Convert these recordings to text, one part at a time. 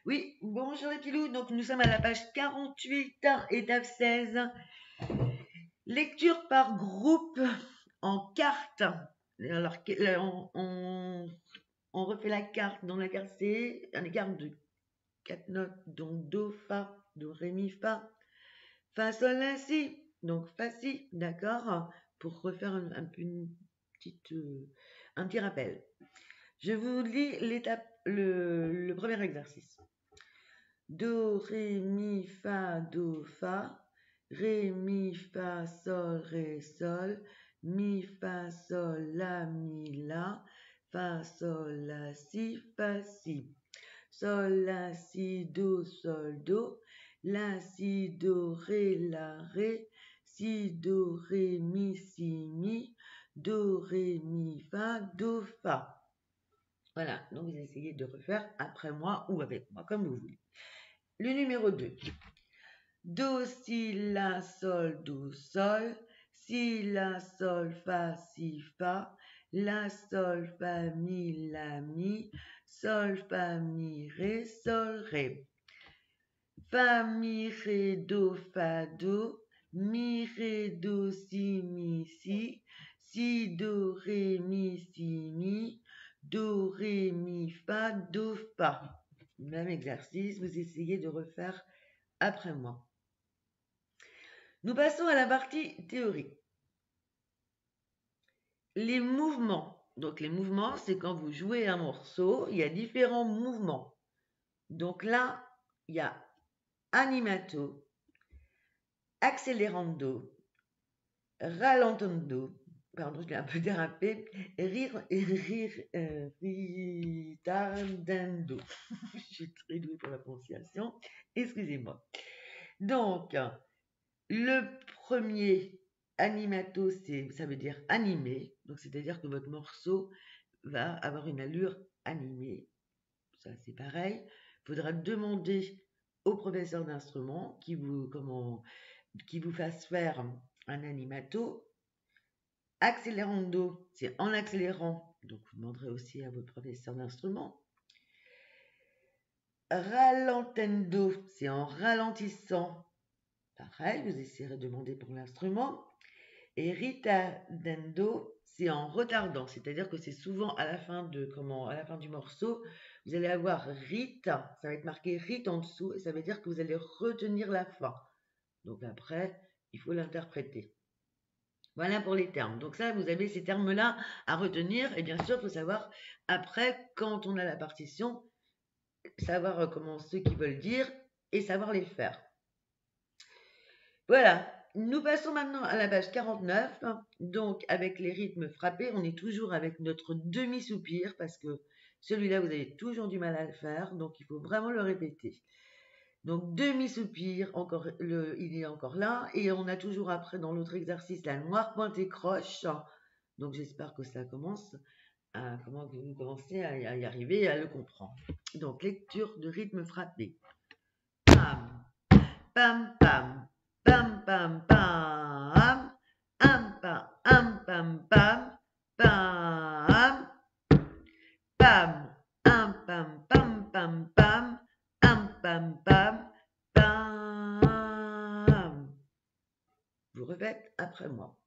Oui, bonjour les pilous. Donc nous sommes à la page 48, étape 16. Lecture par groupe en carte. Alors, on refait la carte. Dans la carte, c'est une carte de 4 notes. Donc Do, Fa, Do, Ré, Mi, Fa. Fa, Sol, La, Si. Donc Fa, Si, d'accord. Pour refaire un petit rappel. Je vous lis l'étape, le premier exercice. Do, Ré, Mi, Fa, Do, Fa. Ré, Mi, Fa, Sol, Ré, Sol. Mi, Fa, Sol, La, Mi, La. Fa, Sol, La, Si, Fa, Si. Sol, La, Si, Do, Sol, Do. La, Si, Do, Ré, La, Ré. Si, Do, Ré, Mi, Si, Mi. Do, Ré, Mi, Fa, Do, Fa. Voilà, donc vous essayez de refaire après moi ou avec moi, comme vous voulez. Le numéro 2. Do, Si, La, Sol, Do, Sol. Si, La, Sol, Fa, Si, Fa. La, Sol, Fa, Mi, La, Mi. Sol, Fa, Mi, Ré, Sol, Ré. Fa, Mi, Ré, Do, Fa, Do. Mi, Ré, Do, Si, Mi, Si. Si, Do, Ré, Mi, Si, Mi. Do, Ré, Mi, Fa, Do, Fa. Même exercice, vous essayez de refaire après moi. Nous passons à la partie théorie. Les mouvements. Donc les mouvements, c'est quand vous jouez un morceau, il y a différents mouvements. Donc là, il y a animato, accelerando, rallentando, pardon, je l'ai un peu dérapé, ritardando. Je suis très douée pour la prononciation, excusez-moi. Donc, le premier animato, ça veut dire animé. Donc, c'est-à-dire que votre morceau va avoir une allure animée. Ça, c'est pareil. Il faudra demander au professeur d'instrument qui vous fasse faire un animato. Accelerando, c'est en accélérant. Donc, vous demanderez aussi à votre professeur d'instrument. Rallentando, c'est en ralentissant. Pareil, vous essayerez de demander pour l'instrument. Et ritardando, c'est en retardant, c'est-à-dire que c'est souvent à la fin du morceau, vous allez avoir rit, ça va être marqué rit en dessous, et ça veut dire que vous allez retenir la fin. Donc après, il faut l'interpréter. Voilà pour les termes. Donc ça, vous avez ces termes-là à retenir, et bien sûr, il faut savoir, après, quand on a la partition, savoir comment ceux qui veulent dire, et savoir les faire. Voilà. Nous passons maintenant à la page 49. Donc, avec les rythmes frappés, on est toujours avec notre demi-soupir parce que celui-là, vous avez toujours du mal à le faire. Donc, il faut vraiment le répéter. Donc, demi-soupir, il est encore là. Et on a toujours après, dans l'autre exercice, la noire pointée croche. Donc, j'espère que ça commence comment vous commencez à y arriver, à le comprendre. Donc, lecture de rythme frappé. Pam, pam, pam. Pam, pam, pam, pam, pam, pam, pam, pam, pam, pam, pam, pam, pam, pam, pam, pam, pam, pam. Vous répétez après moi.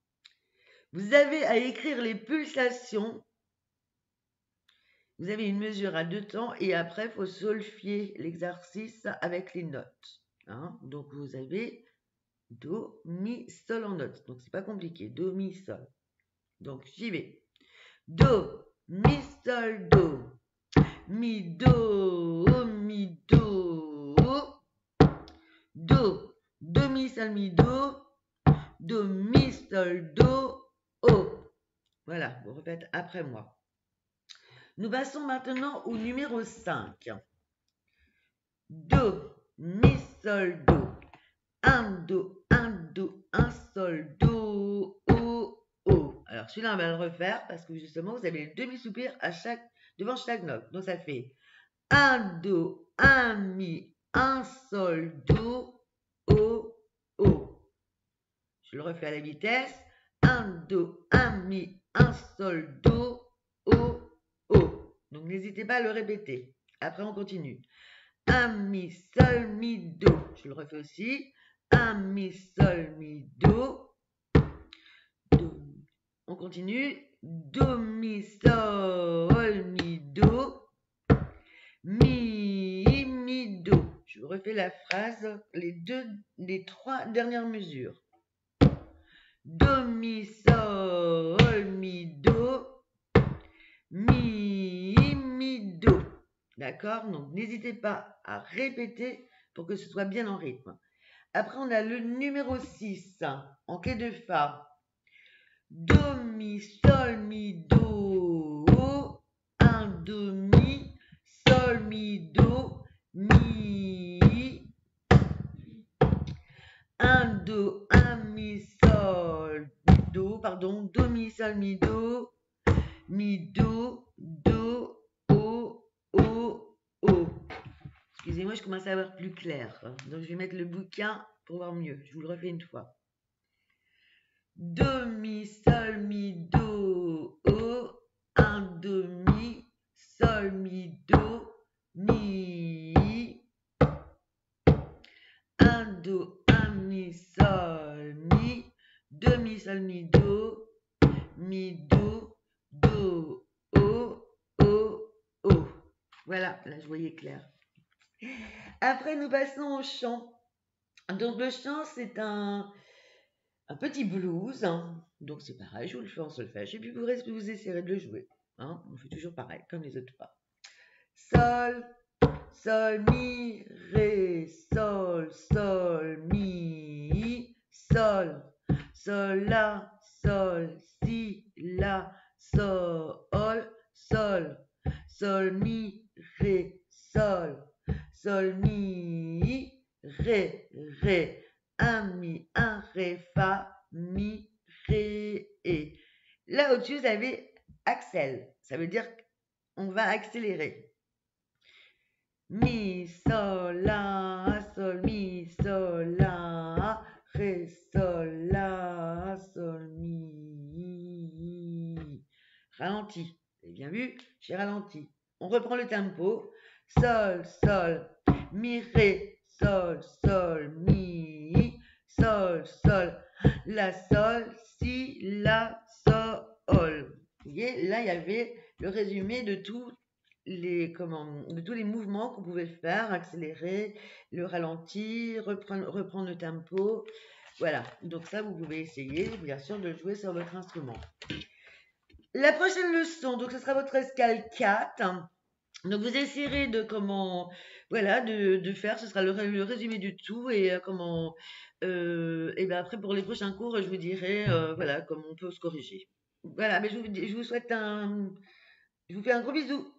Vous avez à écrire les pulsations. Vous avez une mesure à 2 temps et après, il faut solfier l'exercice avec les notes. Donc, vous avez Do, Mi, Sol en note. Donc, c'est pas compliqué. Do, Mi, Sol. Donc, j'y vais. Do, Mi, Sol, Do. Mi, Do, Mi, Do. Do, Do, Mi, Sol, Mi, Do. Do, Mi, Sol, Do, O. Voilà, vous répétez après moi. Nous passons maintenant au numéro 5. Do, Mi, Sol, Do. Un Do, un Sol, Do, O, O. Alors celui-là, on va le refaire parce que justement, vous avez le demi-soupir devant chaque note. Donc ça fait un Do, un Mi, un Sol, Do, O, O. Je le refais à la vitesse. Un Do, un Mi, un Sol, Do, O, O. Donc n'hésitez pas à le répéter. Après, on continue. un, mi, sol, mi, do. Je le refais aussi. Un, mi, sol, mi, do. Do. On continue. Do, mi, sol, mi, do. Mi, mi, do. Je refais la phrase, les trois dernières mesures. Do, mi, sol, mi, do. Mi, mi, do. D'accord? Donc, n'hésitez pas à répéter pour que ce soit bien en rythme. Après, on a le numéro 6 en clé de fa. Do, mi, sol, mi, do. Un, do, mi, sol, mi, do, mi. Un, do, un, mi, sol, do, pardon. Do, mi, sol, mi, do. Mi, do, do, o, o, o. Excusez-moi, je commence à avoir plus clair. Donc, je vais mettre le bouquin pour voir mieux. Je vous le refais une fois. Do, mi, sol, mi, do, o. Un, do, mi, sol, mi, do, mi. Un, do, un, mi, sol, mi. Do, mi, sol, mi, do. Mi, do, do, o, o, o. Voilà, là je voyais clair. Après, nous passons au chant. Donc, le chant, c'est un petit blues. Donc, c'est pareil, je vous le fais en solfège. Et puis, vous essayerez de le jouer. On fait toujours pareil, comme les autres fois. Sol, sol, mi, ré, sol, sol, mi, sol. Sol, la, sol, si, la, sol, sol. Sol, mi, ré, sol. Sol, mi, ré, ré. Un, mi, un, ré, fa, mi, ré, et. Là au-dessus, vous avez accel. Ça veut dire qu'on va accélérer. Mi, sol, la, sol, mi, sol, la, ré, sol, la, sol, mi. Ralenti. Vous avez bien vu? J'ai ralenti. On reprend le tempo. Sol, sol, mi, ré, sol, sol, mi, sol, sol, la, sol, si, la, sol. Vous voyez, là, il y avait le résumé de tous les mouvements qu'on pouvait faire, accélérer, le ralentir, reprendre le tempo. Voilà, donc ça, vous pouvez essayer, bien sûr, de jouer sur votre instrument. La prochaine leçon, donc ce sera votre escale 4. Donc vous essayerez de de faire, ce sera le résumé du tout et et ben après pour les prochains cours, je vous dirai comment on peut se corriger. Voilà, mais je vous souhaite je vous fais un gros bisou.